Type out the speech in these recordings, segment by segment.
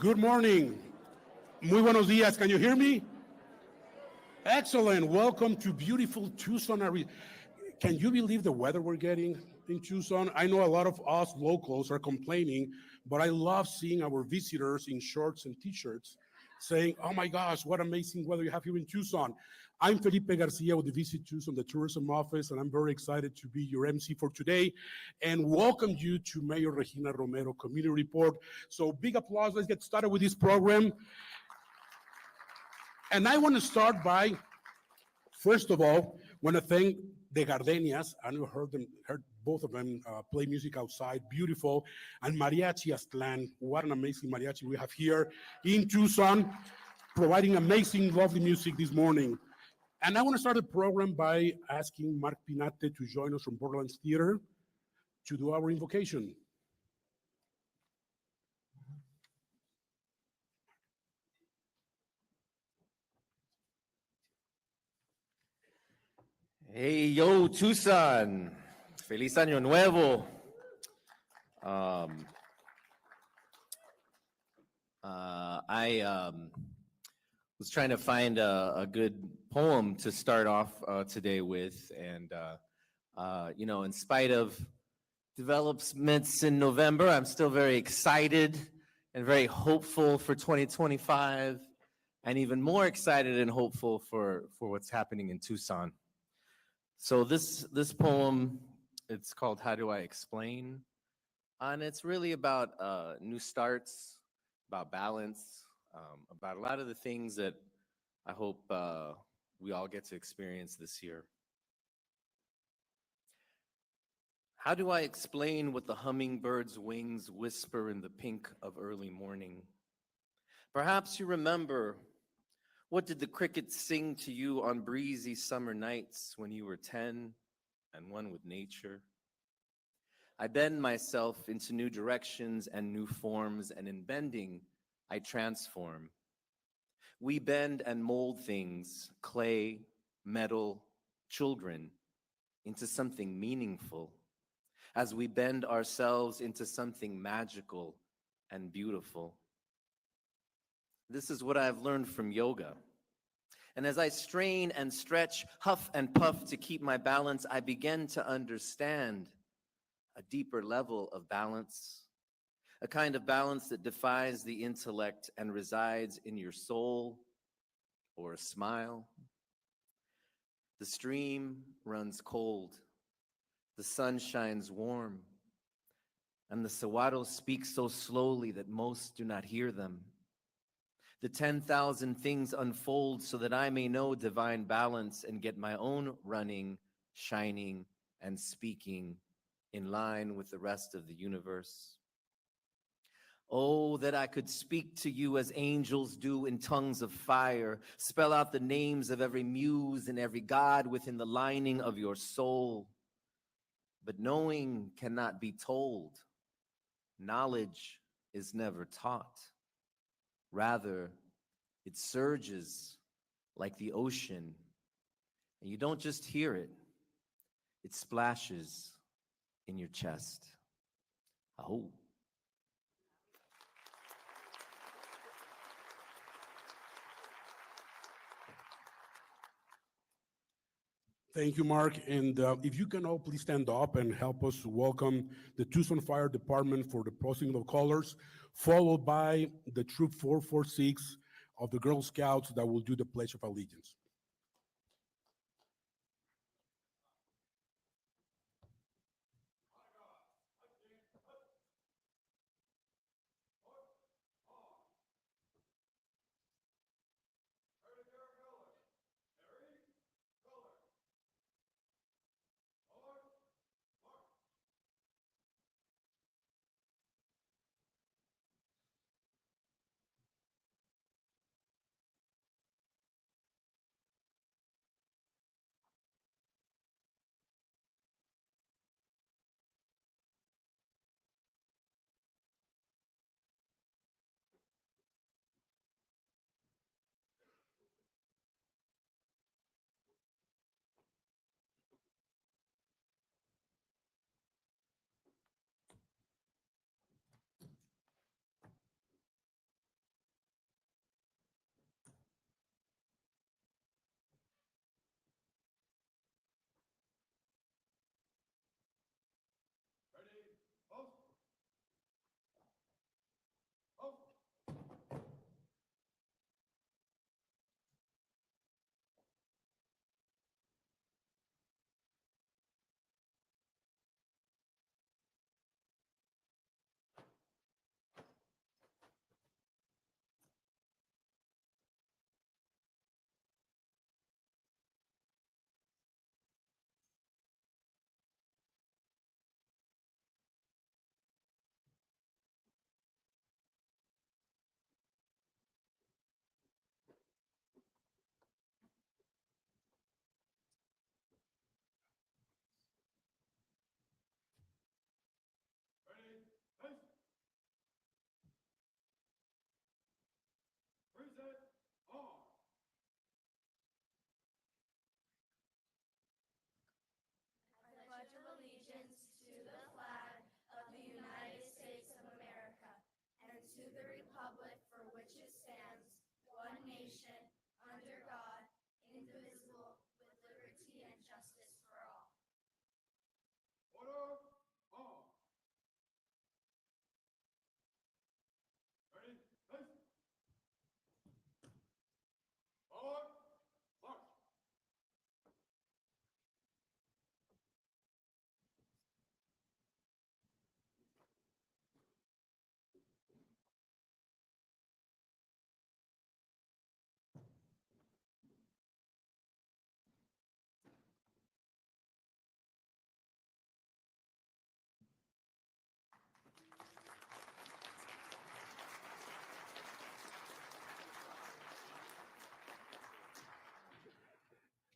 Good morning. Muy buenos días. Can you hear me? Excellent. Welcome to beautiful Tucson. Can you believe the weather we're getting in Tucson? I know a lot of us locals are complaining, but I love seeing our visitors in shorts and t-shirts saying, oh my gosh, what amazing weather you have here in Tucson. I'm Felipe Garcia with the Visit Tucson, the tourism office, and I'm very excited to be your MC for today and welcome you to Mayor Regina Romero Community Report. So big applause. Let's get started with this program. And I want to start by, first of all, want to thank the Gardenias. I know heard both of them play music outside, beautiful. And Mariachi Aztlán, what an amazing mariachi we have here in Tucson, providing amazing, lovely music this morning. And I want to start the program by asking Mark Pinate to join us from Borderlands Theater to do our invocation. Hey, yo, Tucson. Feliz Año Nuevo. I was trying to find a good poem to start off today with. And, in spite of developments in November, I'm still very excited and very hopeful for 2025, and even more excited and hopeful for what's happening in Tucson. So this poem, it's called How Do I Explain? And it's really about new starts, about balance, about a lot of the things that I hope we all get to experience this year. How do I explain what the hummingbird's wings whisper in the pink of early morning? Perhaps you remember, what did the crickets sing to you on breezy summer nights when you were 10 and one with nature? I bend myself into new directions and new forms, and in bending, I transform. We bend and mold things, clay, metal, children, into something meaningful, as we bend ourselves into something magical and beautiful. This is what I've learned from yoga. And as I strain and stretch, huff and puff to keep my balance, I begin to understand a deeper level of balance, a kind of balance that defies the intellect and resides in your soul or a smile. The stream runs cold, the sun shines warm, and the saguaros speak so slowly that most do not hear them. The 10,000 things unfold so that I may know divine balance and get my own running, shining, and speaking in line with the rest of the universe. Oh, that I could speak to you as angels do in tongues of fire, spell out the names of every muse and every god within the lining of your soul. But knowing cannot be told. Knowledge is never taught. Rather, it surges like the ocean, and you don't just hear it, it splashes in your chest. Aho. Thank you, Mark. And if you can all please stand up and help us welcome the Tucson Fire Department for the posting of colors, followed by the Troop 446 of the Girl Scouts that will do the Pledge of Allegiance.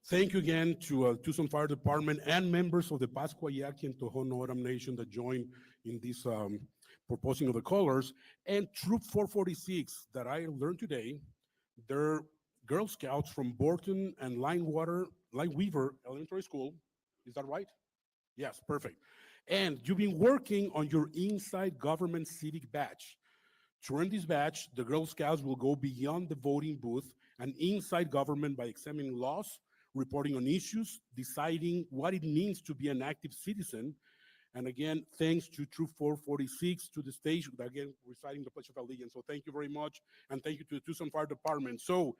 Thank you again to Tucson Fire Department and members of the Pascua Yaqui and Tohono O'odham Nation that joined in this proposing of the colors. And Troop 446 that I learned today, they're Girl Scouts from Borton and Lineweaver Elementary School. Is that right? Yes, perfect. And you've been working on your inside government civic badge. To earn this badge, the Girl Scouts will go beyond the voting booth and inside government by examining laws, reporting on issues, deciding what it means to be an active citizen. And again, thanks to Troop 446, to the stage, again, reciting the Pledge of Allegiance. So thank you very much, and thank you to the Tucson Fire Department. So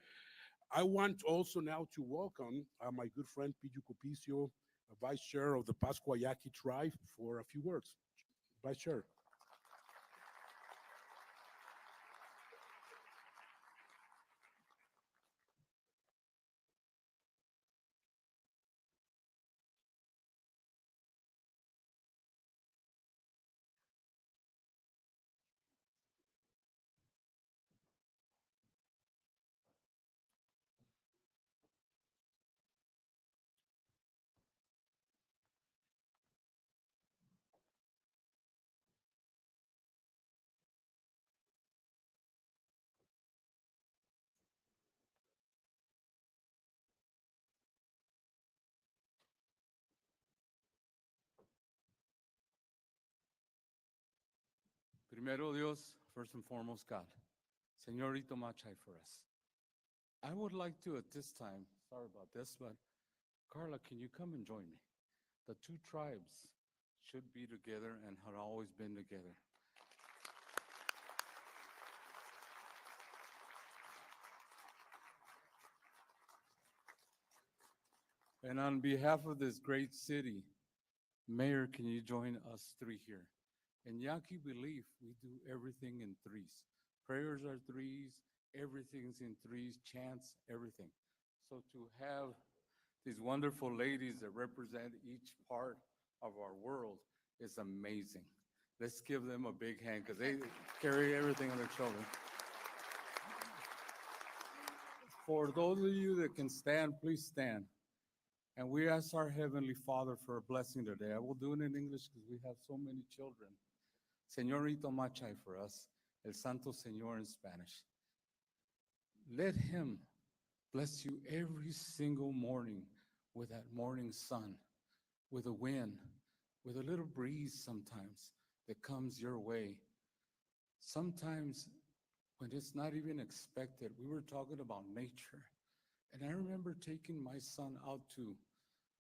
I want also now to welcome my good friend Piju Copicio, Vice Chair of the Pascua Yaqui tribe, for a few words. Vice Chair. Primero Dios, first and foremost God. Señorito Machay for us. I would like to at this time, sorry about this, but Carla, can you come and join me? The two tribes should be together and had always been together. And on behalf of this great city, Mayor, can you join us three here? In Yaqui belief, we do everything in threes. Prayers are threes, everything's in threes, chants, everything. So to have these wonderful ladies that represent each part of our world is amazing. Let's give them a big hand because they carry everything on their shoulders. For those of you that can stand, please stand. And we ask our Heavenly Father for a blessing today. I will do it in English because we have so many children. Señorito Machay for us, El Santo Señor in Spanish. Let Him bless you every single morning with that morning sun, with a wind, with a little breeze sometimes that comes your way. Sometimes when it's not even expected, we were talking about nature. And I remember taking my son out to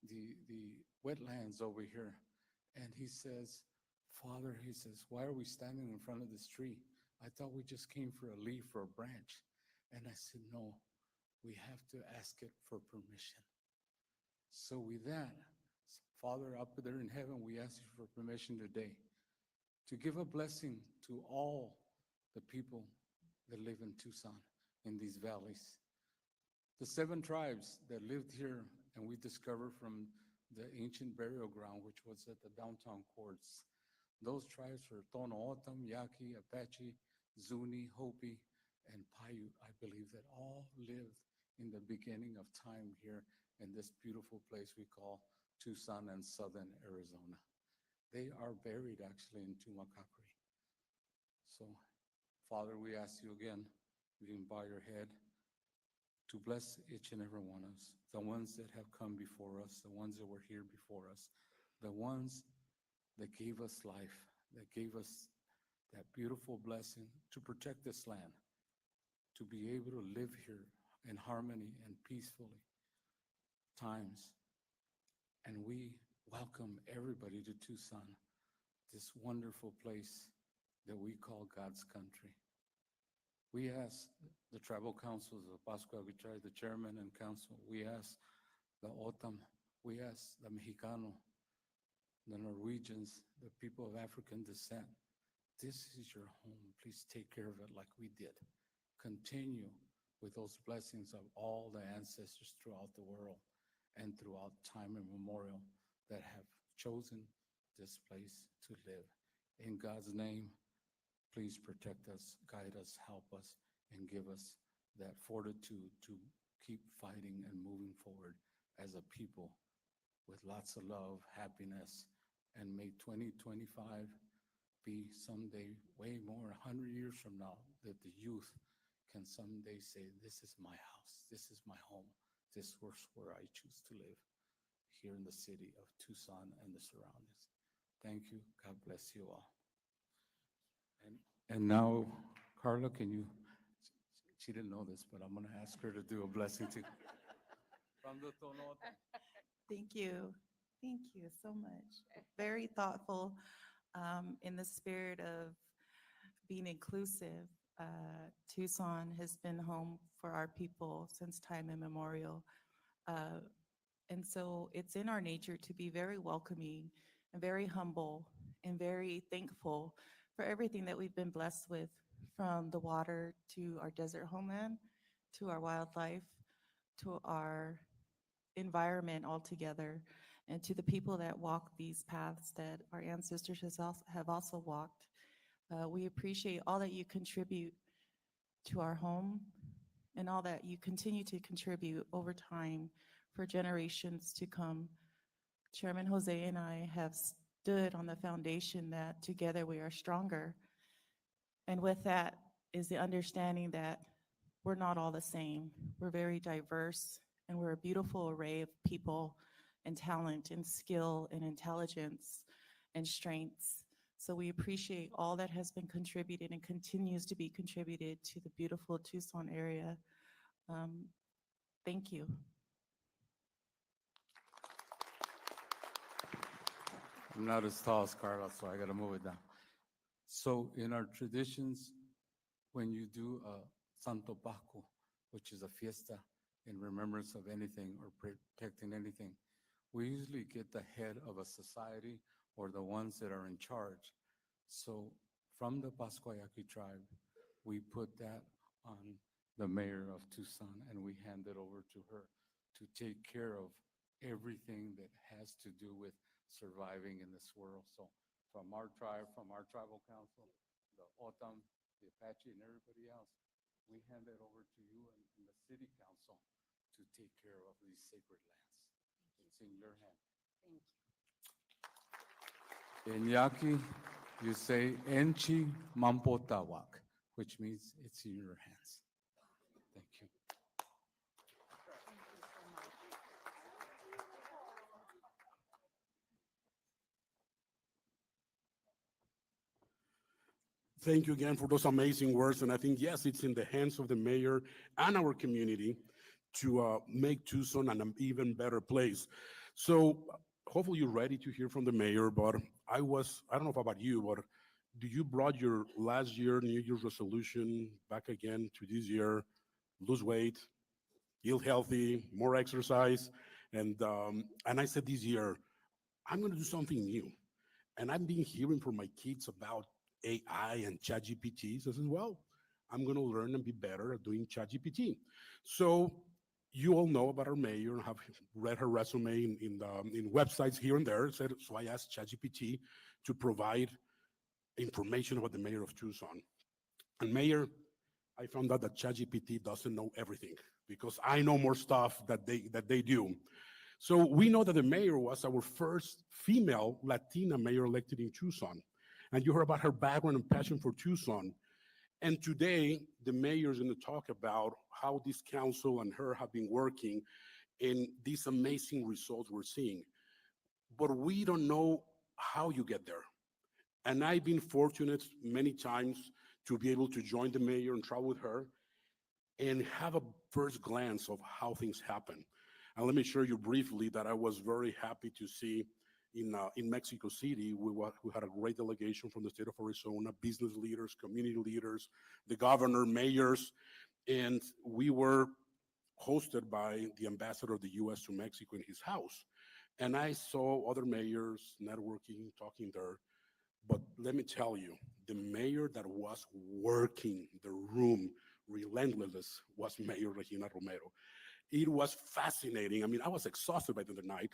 the wetlands over here. And he says, Father, he says, why are we standing in front of this tree? I thought we just came for a leaf or a branch. And I said, no, we have to ask it for permission. So with that, Father, up there in heaven, we ask you for permission today to give a blessing to all the people that live in Tucson, in these valleys. The 7 tribes that lived here, and we discovered from the ancient burial ground, which was at the downtown courts. Those tribes were Tohono O'odham, Yaqui, Apache, Zuni, Hopi, and Paiute. I believe that all lived in the beginning of time here in this beautiful place we call Tucson and southern Arizona. They are buried actually in Tumacacri. So, Father, we ask you again, you can bow your head, to bless each and every one of us, the ones that have come before us, the ones that were here before us, the ones that gave us life, that gave us that beautiful blessing to protect this land, to be able to live here in harmony and peacefully times. And we welcome everybody to Tucson, this wonderful place that we call God's country. We ask the tribal councils of Pascua Tribe, the chairman and council. We ask the O'odham. We ask the Mexicano, the Norwegians, the people of African descent. This is your home. Please take care of it like we did. Continue with those blessings of all the ancestors throughout the world and throughout time immemorial that have chosen this place to live. In God's name, please protect us, guide us, help us, and give us that fortitude to keep fighting and moving forward as a people with lots of love, happiness, and may 2025 be someday way more, 100 years from now, that the youth can someday say, this is my house, this is my home, this was where I choose to live, here in the city of Tucson and the surroundings. Thank you. God bless you all. And now, Carla, can you, she didn't know this, but I'm going to ask her to do a blessing too. From the Tonote. Thank you. Thank you so much. Very thoughtful, in the spirit of being inclusive. Tucson has been home for our people since time immemorial. Uh, and so it's in our nature to be very welcoming and very humble and very thankful for everything that we've been blessed with, from the water to our desert homeland, to our wildlife, to our environment altogether, and to the people that walk these paths that our ancestors have also walked. We appreciate all that you contribute to our home and all that you continue to contribute over time for generations to come. Chairman Jose and I have stood on the foundation that together we are stronger. And with that is the understanding that we're not all the same. We're very diverse, and we're a beautiful array of people and talent and skill and intelligence and strengths. So we appreciate all that has been contributed and continues to be contributed to the beautiful Tucson area. Thank you. I'm not as tall as Carla, so I got to move it down. So in our traditions, when you do a Santo Paco, which is a fiesta in remembrance of anything or protecting anything, we usually get the head of a society or the ones that are in charge. So from the Pascuayaqui tribe, we put that on the mayor of Tucson, and we hand it over to her to take care of everything that has to do with surviving in this world. So from our tribe, from our tribal council, the Otam, the Apache, and everybody else, we hand it over to you and the city council to take care of these sacred lands. It's in your hand. Thank you. In Yaqui, you say Enchi Mampotawak, which means it's in your hands. Thank you. Thank you again for those amazing words. And I think, yes, it's in the hands of the mayor and our community to make Tucson an even better place. So hopefully you're ready to hear from the mayor, but I don't know about you, but do you brought your last year New Year's resolution back again to this year, lose weight, eat healthy, more exercise? And I said this year, I'm going to do something new. And I've been hearing from my kids about AI and ChatGPT. So I said, well, I'm going to learn and be better at doing ChatGPT. So you all know about our mayor and have read her resume in websites here and there. So I asked ChatGPT to provide information about the mayor of Tucson. And mayor, I found out that ChatGPT doesn't know everything because I know more stuff that they do. So we know that the mayor was our first female Latina mayor elected in Tucson. And you heard about her background and passion for Tucson. And today, the mayor is going to talk about how this council and her have been working in these amazing results we're seeing. But we don't know how you get there. And I've been fortunate many times to be able to join the mayor and travel with her and have a first glance of how things happen. And let me share you briefly that I was very happy to see in Mexico City, we had a great delegation from the state of Arizona, business leaders, community leaders, the governor, mayors, and we were hosted by the ambassador of the U.S. to Mexico in his house. And I saw other mayors networking, talking there. But let me tell you, the mayor that was working the room relentlessly was Mayor Regina Romero. It was fascinating. I mean, I was exhausted by the end of the night.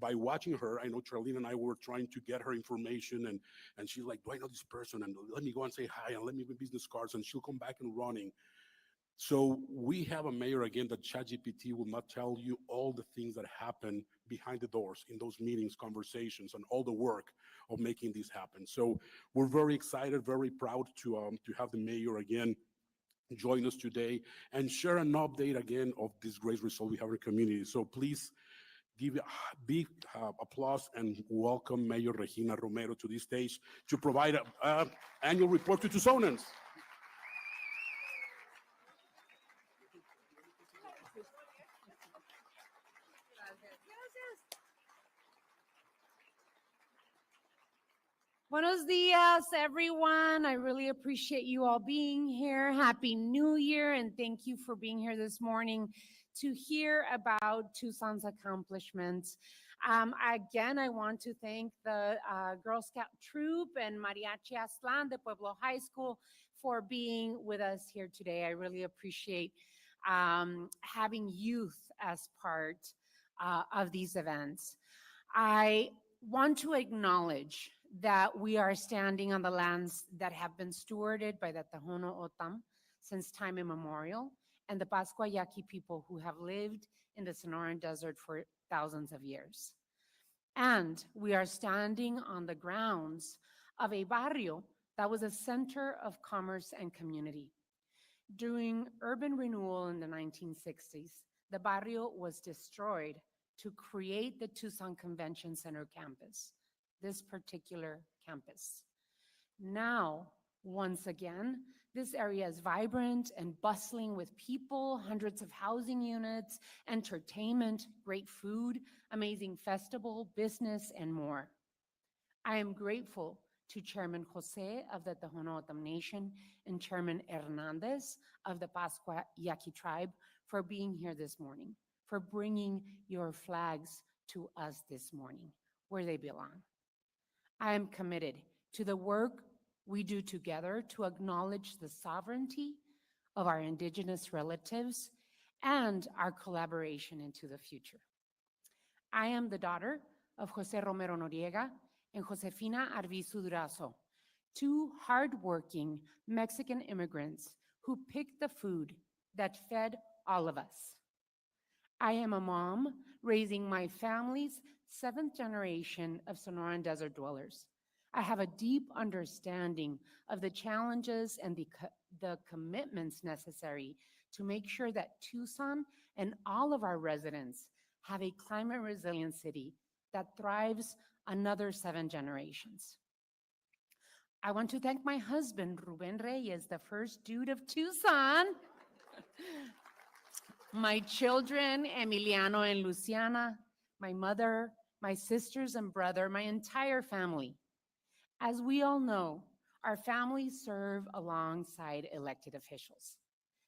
By watching her, I know Charlene and I were trying to get her information, and she's like, do I know this person? And let me go and say hi, and let me give business cards, and she'll come back and running. So we have a mayor again that ChatGPT will not tell you all the things that happen behind the doors in those meetings, conversations, and all the work of making this happen. So we're very excited, very proud to have the mayor again join us today and share an update again of this great result we have in the community. So please give a big applause and welcome Mayor Regina Romero to this stage to provide an annual report to Tucsonans. Buenos dias, everyone. I really appreciate you all being here. Happy New Year, and thank you for being here this morning to hear about Tucson's accomplishments. Again, I want to thank the Girl Scout Troop and Mariachi Aztlán de Pueblo High School for being with us here today. I really appreciate having youth as part of these events. I want to acknowledge that we are standing on the lands that have been stewarded by the Tohono O'odham since time immemorial, and the Pascua Yaqui people who have lived in the Sonoran Desert for thousands of years. And we are standing on the grounds of a barrio that was a center of commerce and community. During urban renewal in the 1960s, the barrio was destroyed to create the Tucson Convention Center campus, this particular campus. Now, once again, this area is vibrant and bustling with people, hundreds of housing units, entertainment, great food, amazing festival, business, and more. I am grateful to Chairman Jose of the Tohono O'odham Nation and Chairman Hernandez of the Pascua Yaqui tribe for being here this morning, for bringing your flags to us this morning, where they belong. I am committed to the work we do together to acknowledge the sovereignty of our indigenous relatives and our collaboration into the future. I am the daughter of Jose Romero Noriega and Josefina Arvizu Durazo, two hardworking Mexican immigrants who picked the food that fed all of us. I am a mom raising my family's seventh generation of Sonoran Desert dwellers. I have a deep understanding of the challenges and the commitments necessary to make sure that Tucson and all of our residents have a climate resilient city that thrives another 7 generations. I want to thank my husband, Ruben Reyes, the first dude of Tucson, my children, Emiliano and Luciana, my mother, my sisters and brother, my entire family. As we all know, our families serve alongside elected officials.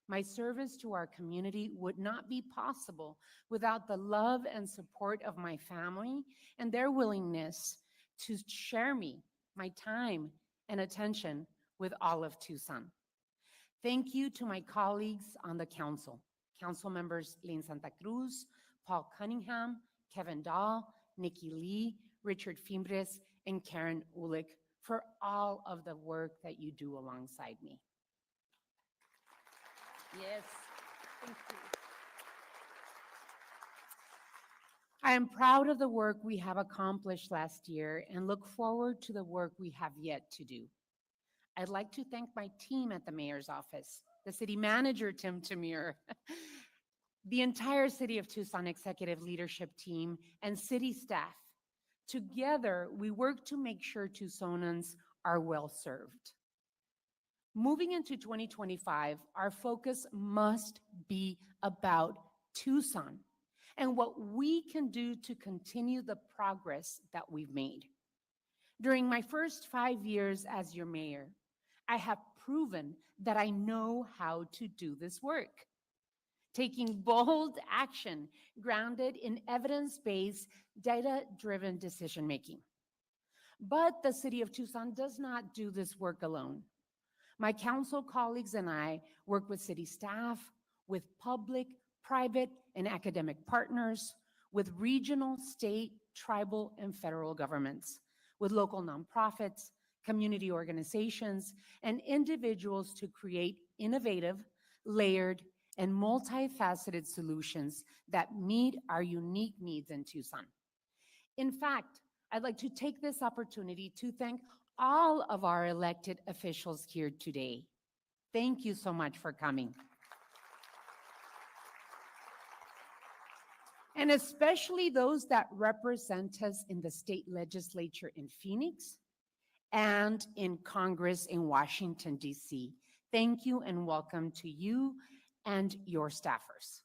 My service to our community would not be possible without the love and support of my family and their willingness to share me, my time and attention with all of Tucson. Thank you to my colleagues on the council members Lynn Santa Cruz, Paul Cunningham, Kevin Dahl, Nikki Lee, Richard Fimbres, and Karen Ulick for all of the work that you do alongside me. Yes, thank you. I am proud of the work we have accomplished last year and look forward to the work we have yet to do. I'd like to thank my team at the mayor's office, the city manager, Tim Tamir, the entire City of Tucson executive leadership team, and city staff. Together, we work to make sure Tucsonans are well served. Moving into 2025, our focus must be about Tucson and what we can do to continue the progress that we've made. During my first 5 years as your mayor, I have proven that I know how to do this work, taking bold action grounded in evidence-based, data-driven decision-making. But the City of Tucson does not do this work alone. My council colleagues and I work with city staff, with public, private, and academic partners, with regional, state, tribal, and federal governments, with local nonprofits, community organizations, and individuals to create innovative, layered, and multifaceted solutions that meet our unique needs in Tucson. In fact, I'd like to take this opportunity to thank all of our elected officials here today. Thank you so much for coming. And especially those that represent us in the state legislature in Phoenix and in Congress in Washington, D.C. Thank you and welcome to you and your staffers.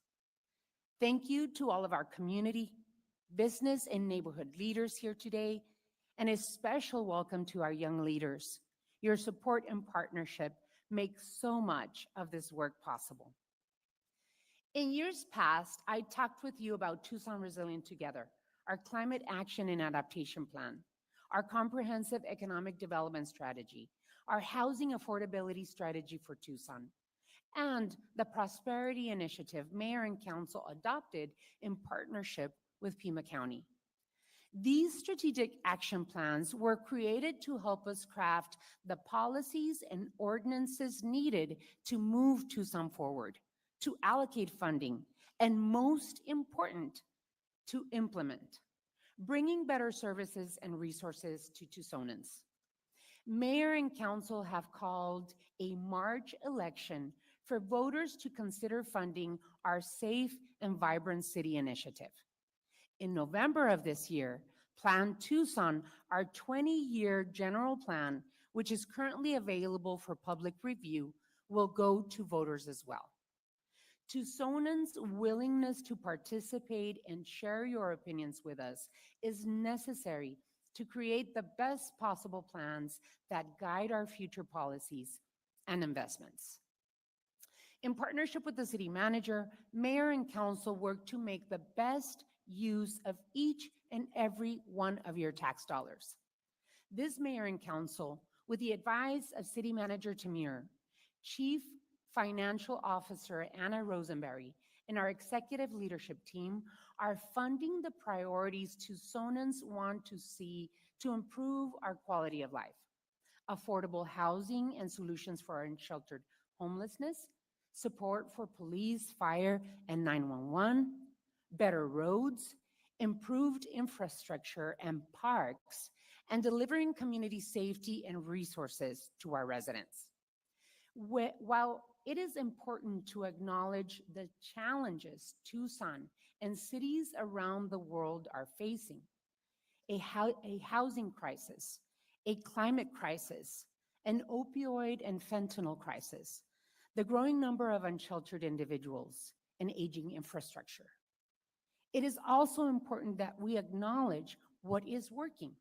Thank you to all of our community, business, and neighborhood leaders here today, and a special welcome to our young leaders. Your support and partnership make so much of this work possible. In years past, I talked with you about Tucson Resilient Together, our climate action and adaptation plan, our comprehensive economic development strategy, our housing affordability strategy for Tucson, and the Prosperity Initiative Mayor and Council adopted in partnership with Pima County. These strategic action plans were created to help us craft the policies and ordinances needed to move Tucson forward, to allocate funding, and most important, to implement, bringing better services and resources to Tucsonans. Mayor and council have called a March election for voters to consider funding our Safe and Vibrant City initiative. In November of this year, Plan Tucson, our 20-year general plan, which is currently available for public review, will go to voters as well. Tucsonans' willingness to participate and share your opinions with us is necessary to create the best possible plans that guide our future policies and investments. In partnership with the city manager, mayor, and council work to make the best use of each and every one of your tax dollars. This mayor and council, with the advice of city manager Tamir, chief financial officer Anna Rosenberry, and our executive leadership team, are funding the priorities Tucsonans want to see to improve our quality of life: affordable housing and solutions for unsheltered homelessness, support for police, fire, and 911, better roads, improved infrastructure and parks, and delivering community safety and resources to our residents. While it is important to acknowledge the challenges Tucson and cities around the world are facing, a housing crisis, a climate crisis, an opioid and fentanyl crisis, the growing number of unsheltered individuals, and aging infrastructure. It is also important that we acknowledge what is working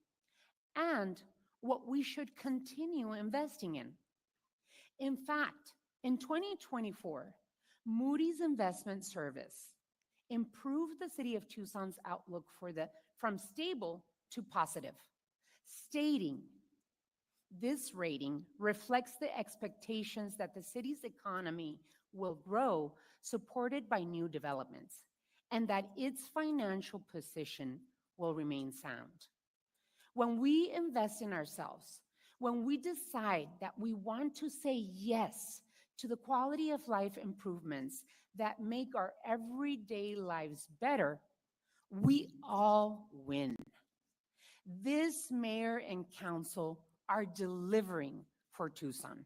and what we should continue investing in. In fact, in 2024, Moody's Investment Service improved the city of Tucson's outlook from stable to positive, stating this rating reflects the expectations that the city's economy will grow, supported by new developments, and that its financial position will remain sound. When we invest in ourselves, when we decide that we want to say yes to the quality of life improvements that make our everyday lives better, we all win. This mayor and council are delivering for Tucson.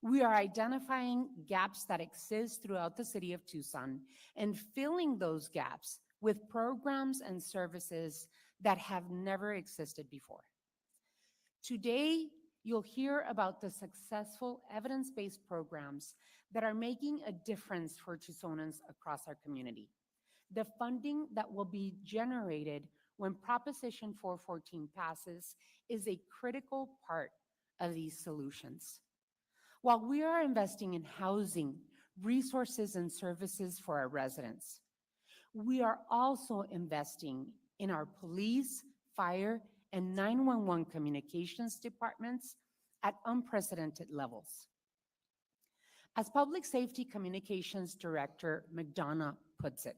We are identifying gaps that exist throughout the city of Tucson and filling those gaps with programs and services that have never existed before. Today, you'll hear about the successful evidence-based programs that are making a difference for Tucsonans across our community. The funding that will be generated when Proposition 414 passes is a critical part of these solutions. While we are investing in housing, resources, and services for our residents, we are also investing in our police, fire, and 911 communications departments at unprecedented levels. As Public Safety Communications Director McDonough puts it,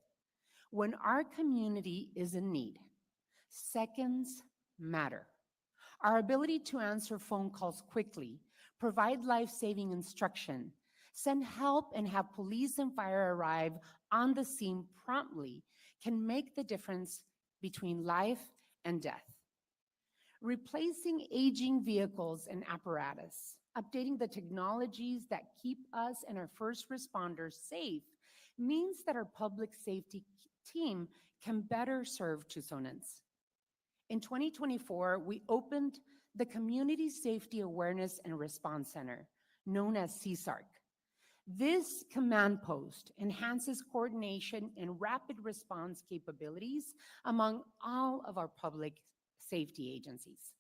when our community is in need, seconds matter. Our ability to answer phone calls quickly, provide life-saving instruction, Send help and have police and fire arrive on the scene promptly can make the difference between life and death. Replacing aging vehicles and apparatus, updating the technologies that keep us and our first responders safe means that our public safety team can better serve Tucsonans. In 2024, we opened the Community Safety Awareness and Response Center, known as CSARC. This command post enhances coordination and rapid response capabilities among all of our public safety agencies.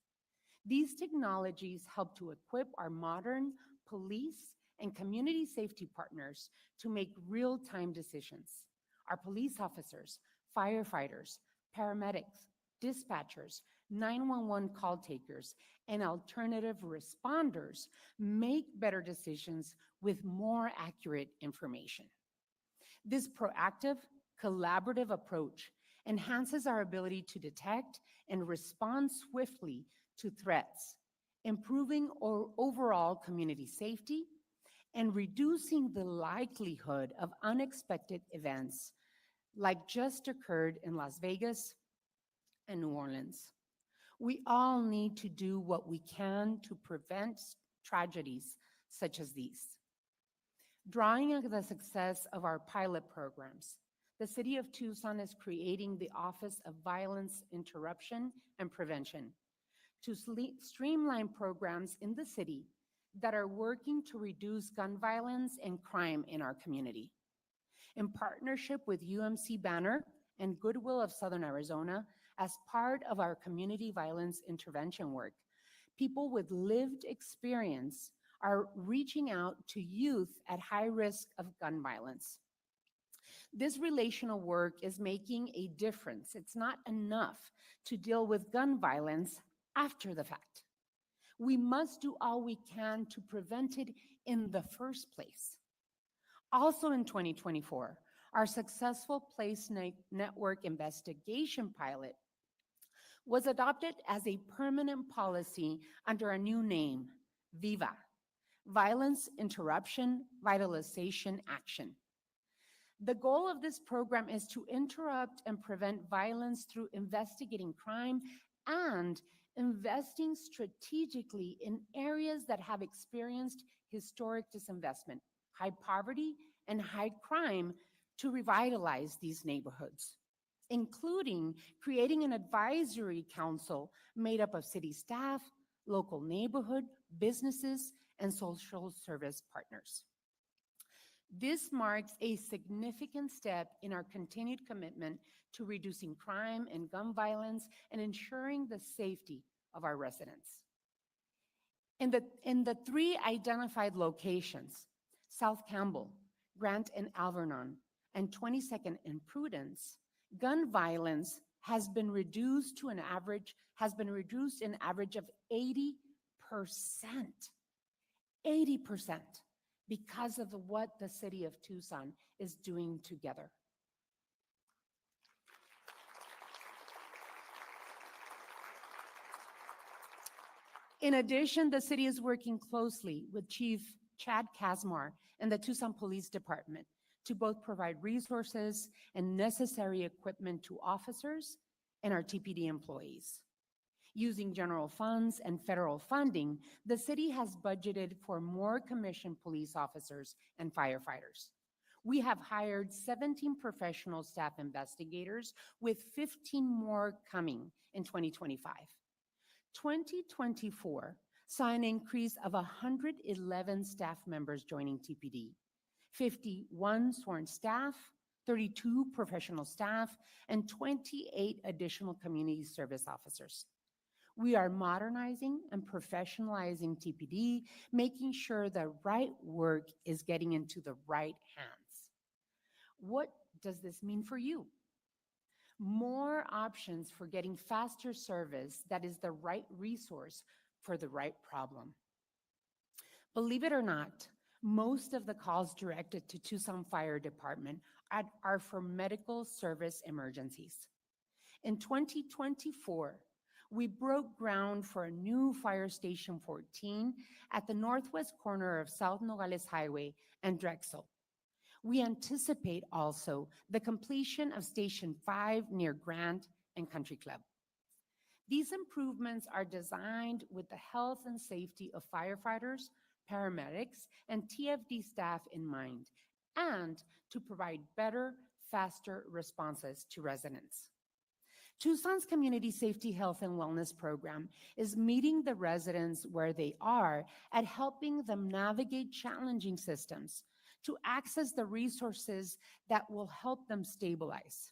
These technologies help to equip our modern police and community safety partners to make real-time decisions. Our police officers, firefighters, paramedics, dispatchers, 911 call takers, and alternative responders make better decisions with more accurate information. This proactive, collaborative approach enhances our ability to detect and respond swiftly to threats, improving our overall community safety and reducing the likelihood of unexpected events like just occurred in Las Vegas and New Orleans. We all need to do what we can to prevent tragedies such as these. Drawing on the success of our pilot programs, the City of Tucson is creating the Office of Violence Interruption and Prevention to streamline programs in the city that are working to reduce gun violence and crime in our community. In partnership with UMC Banner and Goodwill of Southern Arizona, as part of our community violence intervention work, people with lived experience are reaching out to youth at high risk of gun violence. This relational work is making a difference. It's not enough to deal with gun violence after the fact. We must do all we can to prevent it in the first place. Also in 2024, our successful Place Network investigation pilot was adopted as a permanent policy under a new name, VIVA, Violence Interruption Vitalization Action. The goal of this program is to interrupt and prevent violence through investigating crime and investing strategically in areas that have experienced historic disinvestment, high poverty, and high crime to revitalize these neighborhoods, including creating an advisory council made up of city staff, local neighborhood, businesses, and social service partners. This marks a significant step in our continued commitment to reducing crime and gun violence and ensuring the safety of our residents. In the three identified locations, South Campbell, Grant and Alvernon, and 22nd and Prudence, gun violence has been reduced an average of 80%. 80%, because of what the city of Tucson is doing together. In addition, the city is working closely with Chief Chad Casmar and the Tucson Police Department to both provide resources and necessary equipment to officers and our TPD employees. Using general funds and federal funding, the city has budgeted for more commissioned police officers and firefighters. We have hired 17 professional staff investigators, with 15 more coming in 2025. 2024 saw an increase of 111 staff members joining TPD, 51 sworn staff, 32 professional staff, and 28 additional community service officers. We are modernizing and professionalizing TPD, making sure the right work is getting into the right hands. What does this mean for you? More options for getting faster service that is the right resource for the right problem. Believe it or not, most of the calls directed to Tucson Fire Department are for medical service emergencies. In 2024, we broke ground for a new Fire Station 14 at the northwest corner of South Nogales Highway and Drexel. We anticipate also the completion of Station 5 near Grant and Country Club. These improvements are designed with the health and safety of firefighters, paramedics, and TFD staff in mind, and to provide better, faster responses to residents. Tucson's Community Safety, Health, and Wellness Program is meeting the residents where they are at helping them navigate challenging systems to access the resources that will help them stabilize.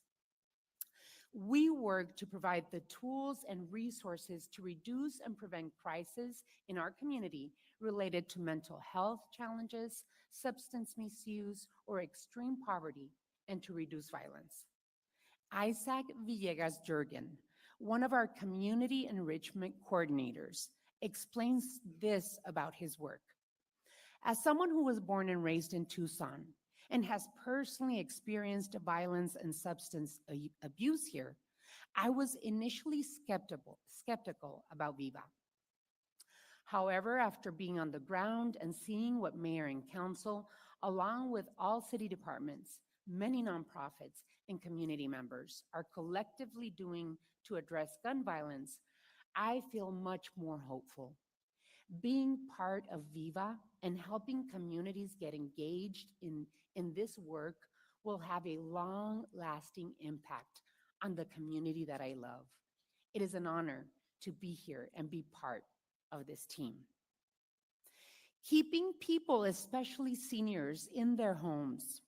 We work to provide the tools and resources to reduce and prevent crises in our community related to mental health challenges, substance misuse, or extreme poverty, and to reduce violence. Isaac Villegas Jurgen, one of our community enrichment coordinators, explains this about his work. As someone who was born and raised in Tucson and has personally experienced violence and substance abuse here, I was initially skeptical about Viva. However, after being on the ground and seeing what mayor and council, along with all city departments, many nonprofits, and community members are collectively doing to address gun violence, I feel much more hopeful. Being part of Viva and helping communities get engaged in this work will have a long-lasting impact on the community that I love. It is an honor to be here and be part of this team. Keeping people, especially seniors, in their homes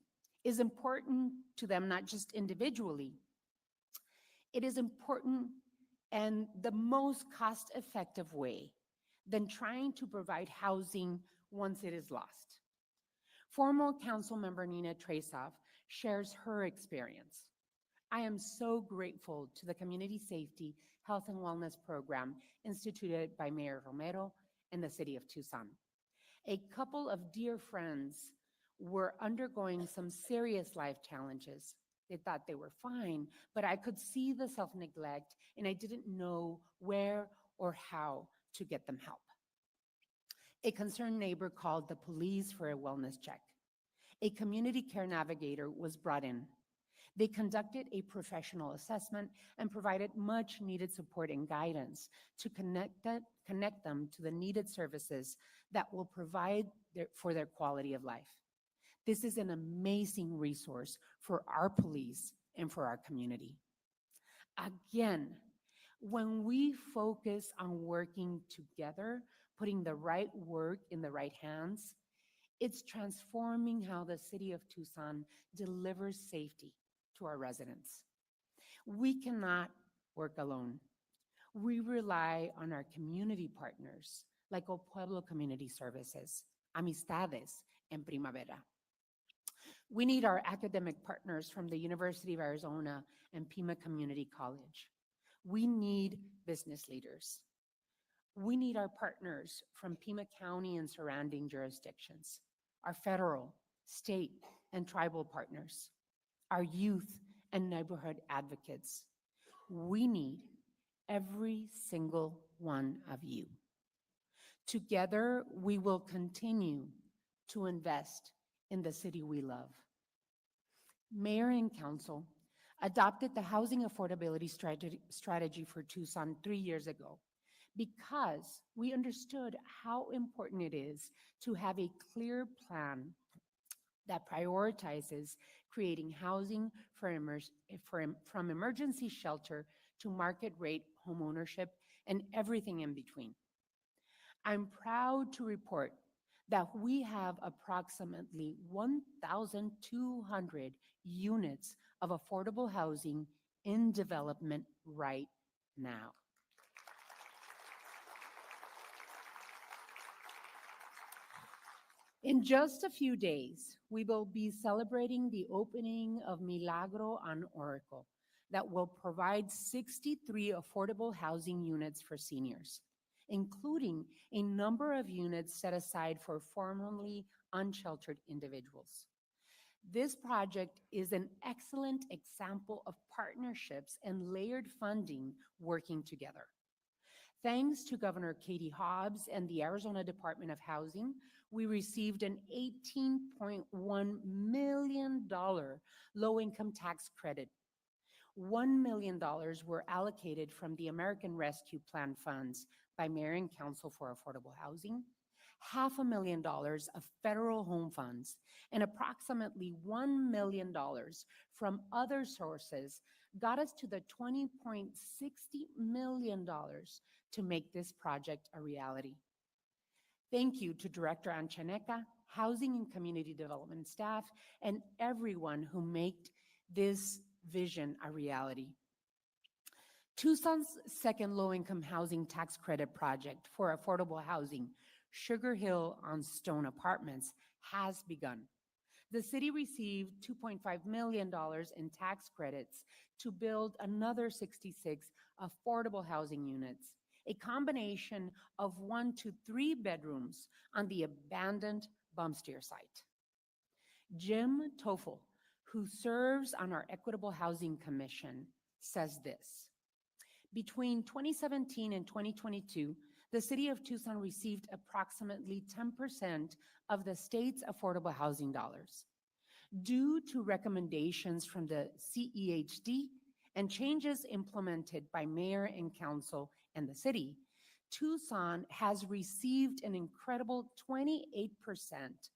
is important to them, not just individually. It is important and the most cost-effective way than trying to provide housing once it is lost. Former council member Nina Tresoff shares her experience. I am so grateful to the Community Safety, Health, and Wellness Program instituted by Mayor Romero and the City of Tucson. A couple of dear friends were undergoing some serious life challenges. They thought they were fine, but I could see the self-neglect and I didn't know where or how to get them help. A concerned neighbor called the police for a wellness check. A community care navigator was brought in. They conducted a professional assessment and provided much needed support and guidance to connect them to the needed services that will provide for their quality of life. This is an amazing resource for our police and for our community. Again, when we focus on working together, putting the right work in the right hands, it's transforming how the city of Tucson delivers safety to our residents. We cannot work alone. We rely on our community partners like El Pueblo Community Services, Amistades, and Primavera. We need our academic partners from the University of Arizona and Pima Community College. We need business leaders. We need our partners from Pima County and surrounding jurisdictions, our federal, state, and tribal partners, our youth and neighborhood advocates. We need every single one of you. Together, we will continue to invest in the city we love. Mayor and council adopted the housing affordability strategy for Tucson 3 years ago because we understood how important it is to have a clear plan that prioritizes creating housing from emergency shelter to market rate homeownership and everything in between. I'm proud to report that we have approximately 1,200 units of affordable housing in development right now. In just a few days, we will be celebrating the opening of Milagro on Oracle that will provide 63 affordable housing units for seniors, including a number of units set aside for formerly unsheltered individuals. This project is an excellent example of partnerships and layered funding working together. Thanks to Governor Katie Hobbs and the Arizona Department of Housing, we received an $18.1 million low-income tax credit. $1 million were allocated from the American Rescue Plan funds by Mayor and Council for Affordable Housing, $500,000 of federal home funds, and approximately $1 million from other sources got us to the $20.60 million to make this project a reality. Thank you to Director Anchaneca, Housing and Community Development staff, and everyone who made this vision a reality. Tucson's second low-income housing tax credit project for affordable housing, Sugar Hill on Stone Apartments, has begun. The city received $2.5 million in tax credits to build another 66 affordable housing units, a combination of 1 to 3 bedrooms on the abandoned bump steer site. Jim Toffel, who serves on our Equitable Housing Commission, says this: between 2017 and 2022, the city of Tucson received approximately 10% of the state's affordable housing dollars. Due to recommendations from the CEHD and changes implemented by mayor and council and the city, Tucson has received an incredible 28%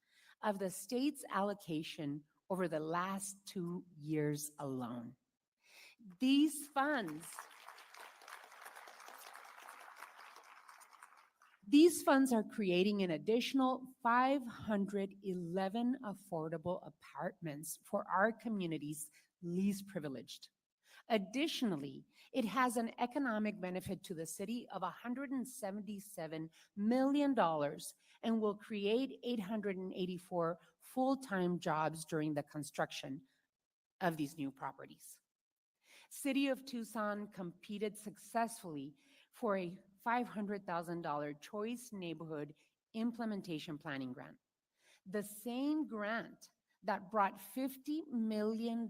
of the state's allocation over the last 2 years alone. These funds are creating an additional 511 affordable apartments for our community's least privileged. Additionally, it has an economic benefit to the city of $177 million and will create 884 full-time jobs during the construction of these new properties. City of Tucson competed successfully for a $500,000 Choice Neighborhood Implementation Planning Grant, the same grant that brought $50 million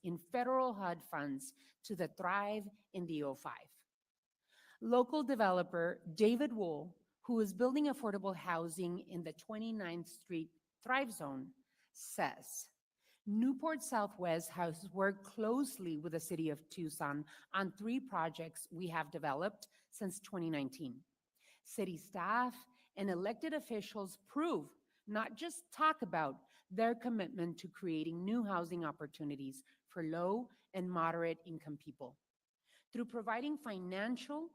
in federal HUD funds to the Thrive in the 05. Local developer David Wool, who is building affordable housing in the 29th Street Thrive Zone, says, Newport Southwest has worked closely with the city of Tucson on 3 projects we have developed since 2019. City staff and elected officials prove, not just talk about, their commitment to creating new housing opportunities for low and moderate income people. Through providing financial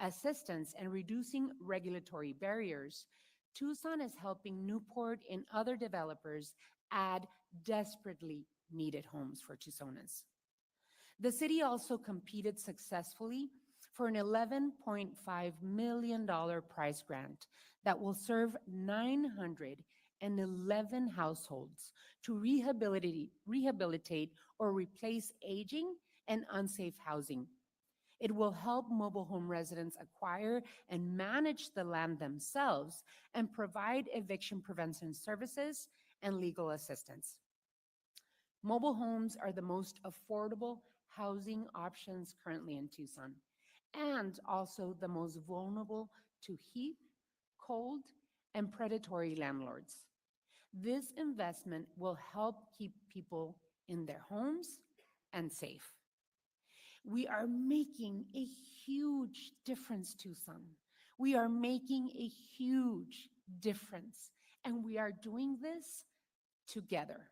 assistance and reducing regulatory barriers, Tucson is helping Newport and other developers add desperately needed homes for Tucsonans. The city also competed successfully for an $11.5 million prize grant that will serve 911 households to rehabilitate or replace aging and unsafe housing. It will help mobile home residents acquire and manage the land themselves and provide eviction prevention services and legal assistance. Mobile homes are the most affordable housing options currently in Tucson, and also the most vulnerable to heat, cold, and predatory landlords. This investment will help keep people in their homes and safe. We are making a huge difference, Tucson. We are making a huge difference, and we are doing this together.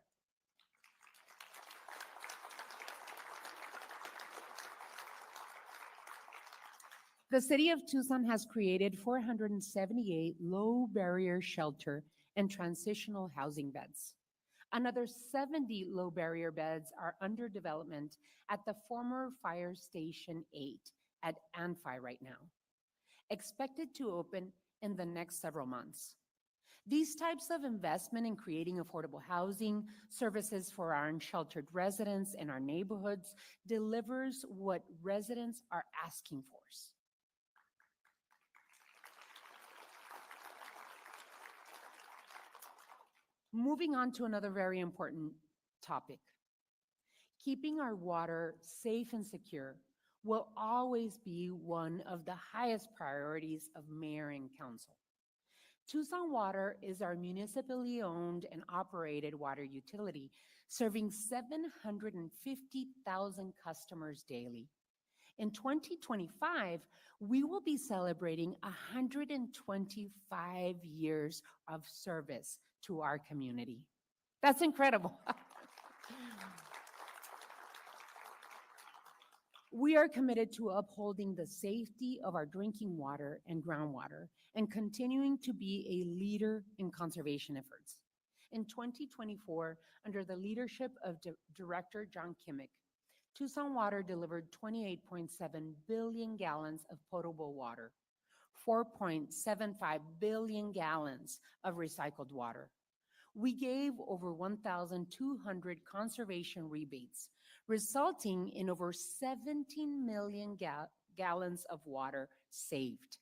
The city of Tucson has created 478 low-barrier shelter and transitional housing beds. Another 70 low-barrier beds are under development at the former Fire Station 8 at Anfi right now, expected to open in the next several months. These types of investment in creating affordable housing, services for our unsheltered residents in our neighborhoods delivers what residents are asking for. Moving on to another very important topic, keeping our water safe and secure. will always be one of the highest priorities of mayor and council. Tucson Water is our municipally owned and operated water utility, serving 750,000 customers daily. In 2025, we will be celebrating 125 years of service to our community. That's incredible. We are committed to upholding the safety of our drinking water and groundwater and continuing to be a leader in conservation efforts. In 2024, under the leadership of Director John Kimmick, Tucson Water delivered 28.7 billion gallons of potable water, 4.75 billion gallons of recycled water. We gave over 1,200 conservation rebates, resulting in over 17 million gallons of water saved.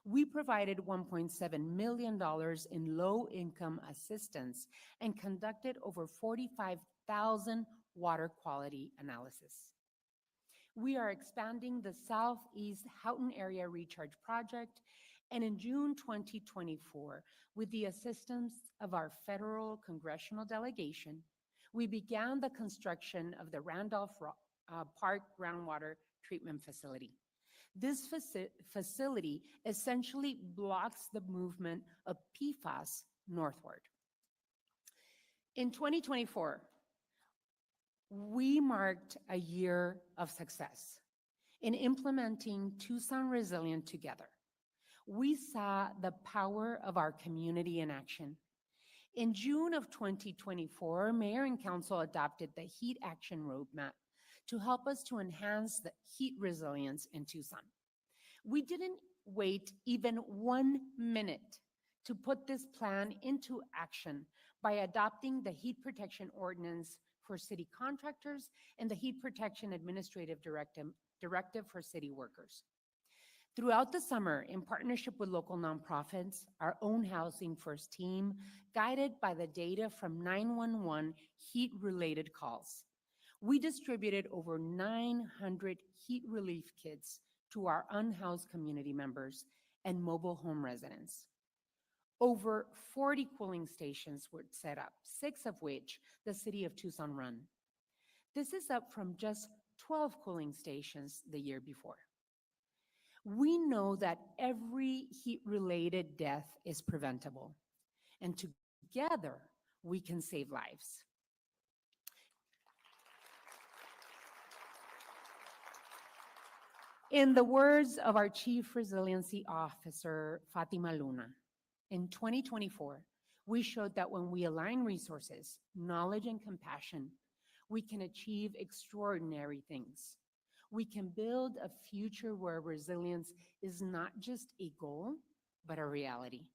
We provided $1.7 million in low-income assistance and conducted over 45,000 water quality analysis. We are expanding the Southeast Houghton Area Recharge Project, and in June 2024, with the assistance of our federal congressional delegation, we began the construction of the Randolph Park Groundwater Treatment Facility. This facility essentially blocks the movement of PFAS northward. In 2024, we marked a year of success in implementing Tucson Resilient Together. We saw the power of our community in action. In June of 2024, Mayor and Council adopted the Heat Action Roadmap to help us to enhance the heat resilience in Tucson. We didn't wait even 1 minute to put this plan into action by adopting the Heat Protection Ordinance for city contractors and the Heat Protection Administrative Directive for city workers. Throughout the summer, in partnership with local nonprofits, our own Housing First team, guided by the data from 911 heat-related calls, we distributed over 900 heat relief kits to our unhoused community members and mobile home residents. Over 40 cooling stations were set up, 6 of which the city of Tucson run. This is up from just 12 cooling stations the year before. We know that every heat-related death is preventable, and together we can save lives. In the words of our Chief Resiliency Officer, Fatima Luna, in 2024, we showed that when we align resources, knowledge, and compassion, we can achieve extraordinary things. We can build a future where resilience is not just a goal, but a reality.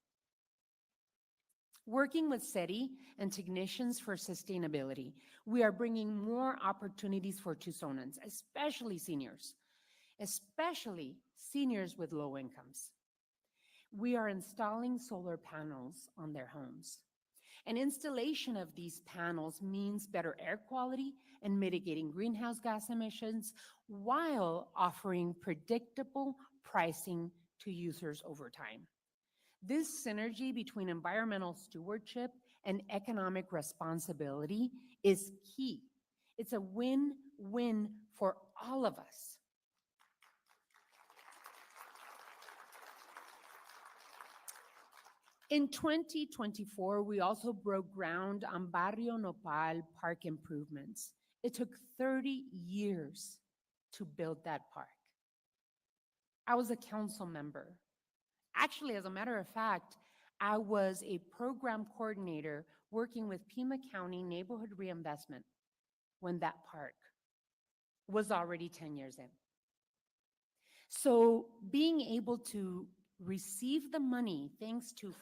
Working with SETI and Technicians for Sustainability, we are bringing more opportunities for Tucsonans, especially seniors with low incomes. We are installing solar panels on their homes. An installation of these panels means better air quality and mitigating greenhouse gas emissions while offering predictable pricing to users over time. This synergy between environmental stewardship and economic responsibility is key. It's a win-win for all of us. In 2024, we also broke ground on Barrio Nopal Park improvements. It took 30 years to build that park. I was a council member. Actually, as a matter of fact, I was a program coordinator working with Pima County Neighborhood Reinvestment when that park was already 10 years in. So being able to receive the money thanks to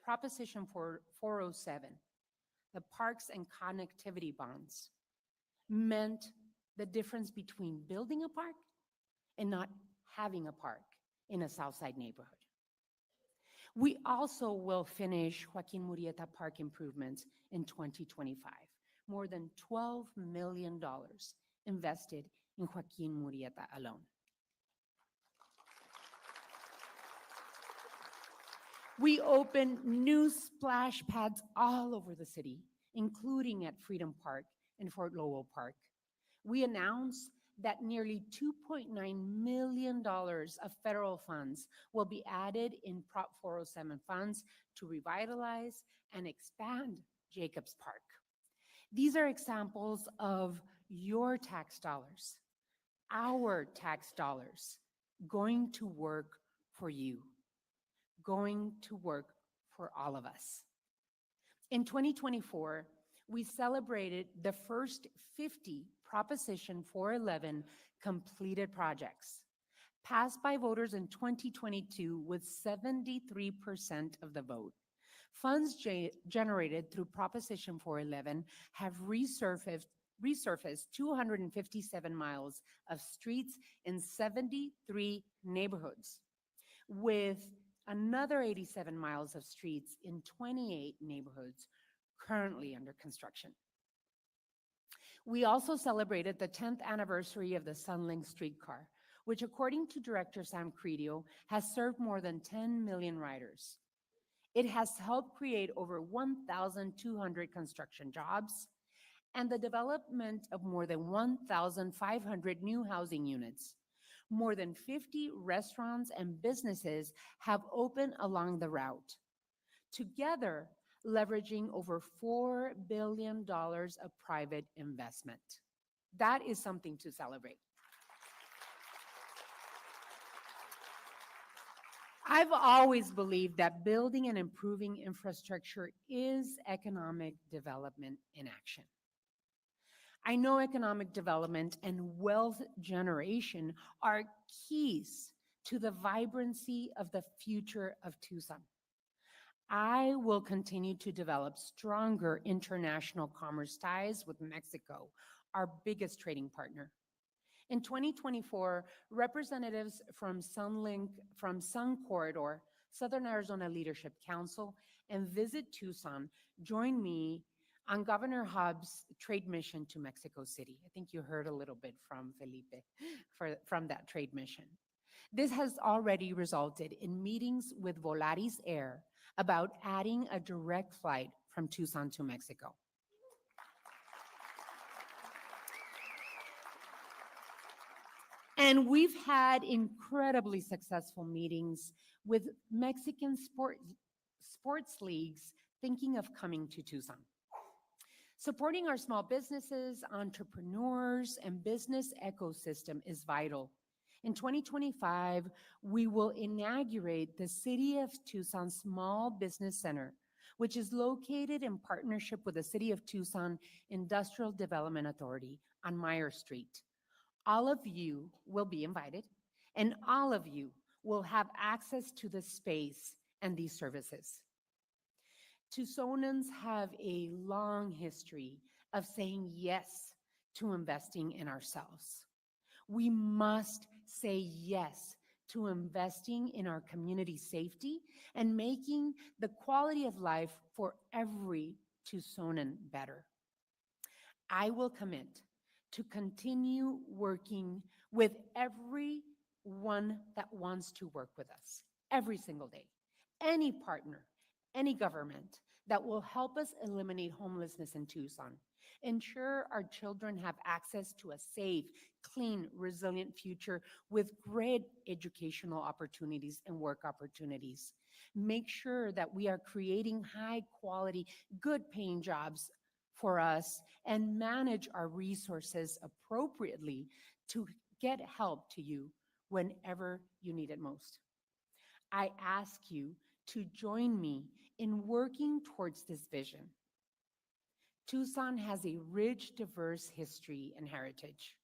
Proposition 407, the Parks and Connectivity Bonds, meant the difference between building a park and not having a park in a Southside neighborhood. We also will finish Joaquin Murrieta Park improvements in 2025, more than $12 million invested in Joaquin Murrieta alone. We opened new splash pads all over the city, including at Freedom Park and Fort Lowell Park. We announced that nearly $2.9 million of federal funds will be added in Prop 407 funds to revitalize and expand Jacobs Park. These are examples of your tax dollars, our tax dollars, going to work for you, going to work for all of us. In 2024, we celebrated the first 50 Proposition 411 completed projects, passed by voters in 2022 with 73% of the vote. Funds generated through Proposition 411 have resurfaced 257 miles of streets in 73 neighborhoods, with another 87 miles of streets in 28 neighborhoods currently under construction. We also celebrated the 10th anniversary of the Sunlink streetcar, which, according to Director Sam Credio, has served more than 10 million riders. It has helped create over 1,200 construction jobs and the development of more than 1,500 new housing units. More than 50 restaurants and businesses have opened along the route, together leveraging over $4 billion of private investment. That is something to celebrate. I've always believed that building and improving infrastructure is economic development in action. I know economic development and wealth generation are keys to the vibrancy of the future of Tucson. I will continue to develop stronger international commerce ties with Mexico, our biggest trading partner. In 2024, representatives from Sun Corridor, Southern Arizona Leadership Council, and Visit Tucson joined me on Governor Hobbs' trade mission to Mexico City. I think you heard a little bit from Felipe from that trade mission. This has already resulted in meetings with Volaris Air about adding a direct flight from Tucson to Mexico. And we've had incredibly successful meetings with Mexican sports leagues thinking of coming to Tucson. Supporting our small businesses, entrepreneurs, and business ecosystem is vital. In 2025, we will inaugurate the City of Tucson Small Business Center, which is located in partnership with the City of Tucson Industrial Development Authority on Meyer Street. All of you will be invited, and all of you will have access to the space and these services. Tucsonans have a long history of saying yes to investing in ourselves. We must say yes to investing in our community safety and making the quality of life for every Tucsonan better. I will commit to continue working with everyone that wants to work with us every single day, any partner, any government that will help us eliminate homelessness in Tucson, ensure our children have access to a safe, clean, resilient future with great educational opportunities and work opportunities, make sure that we are creating high quality, good paying jobs for us, and manage our resources appropriately to get help to you whenever you need it most. I ask you to join me in working towards this vision. Tucson has a rich, diverse history and heritage.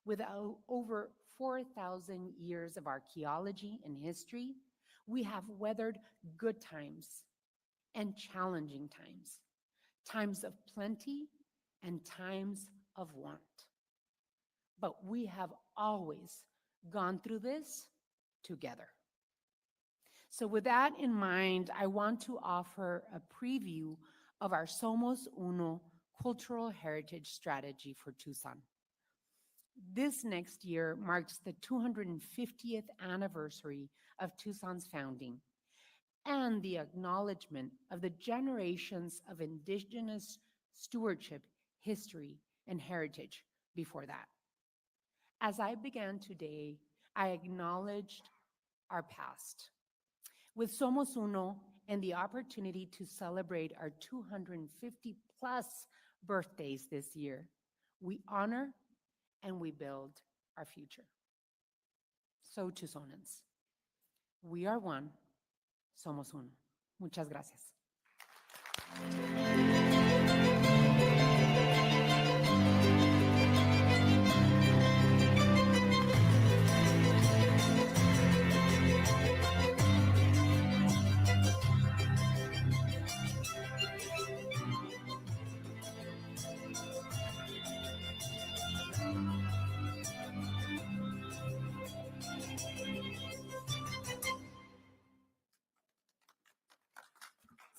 With over 4,000 years of archaeology and history, we have weathered good times and challenging times, times of plenty and times of want. But we have always gone through this together. So with that in mind, I want to offer a preview of our Somos Uno cultural heritage strategy for Tucson. This next year marks the 250th anniversary of Tucson's founding and the acknowledgement of the generations of Indigenous stewardship, history, and heritage before that. As I began today, I acknowledged our past. With Somos Uno and the opportunity to celebrate our 250 plus birthdays this year, we honor and we build our future. So, Tucsonans, we are one, somos uno. Muchas gracias.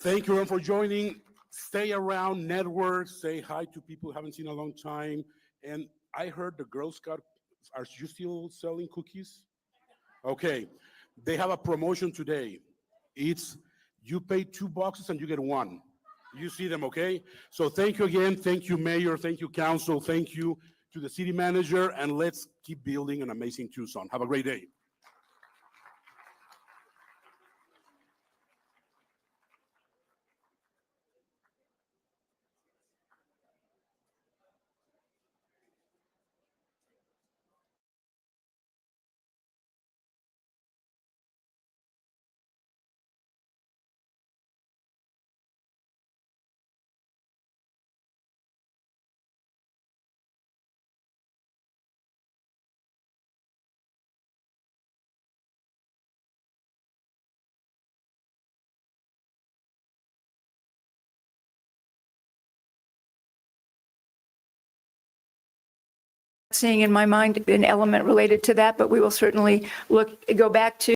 Thank you everyone for joining. Stay around, network, say hi to people you haven't seen in a long time. And I heard the Girl Scout, are you still selling cookies? Okay, they have a promotion today. It's you pay 2 boxes and you get 1. You see them, okay? So thank you again. Thank you, Mayor. Thank you, Council. Thank you to the City Manager. And let's keep building an amazing Tucson. Have a great day. Seeing in my mind an element related to that, but we will certainly go back to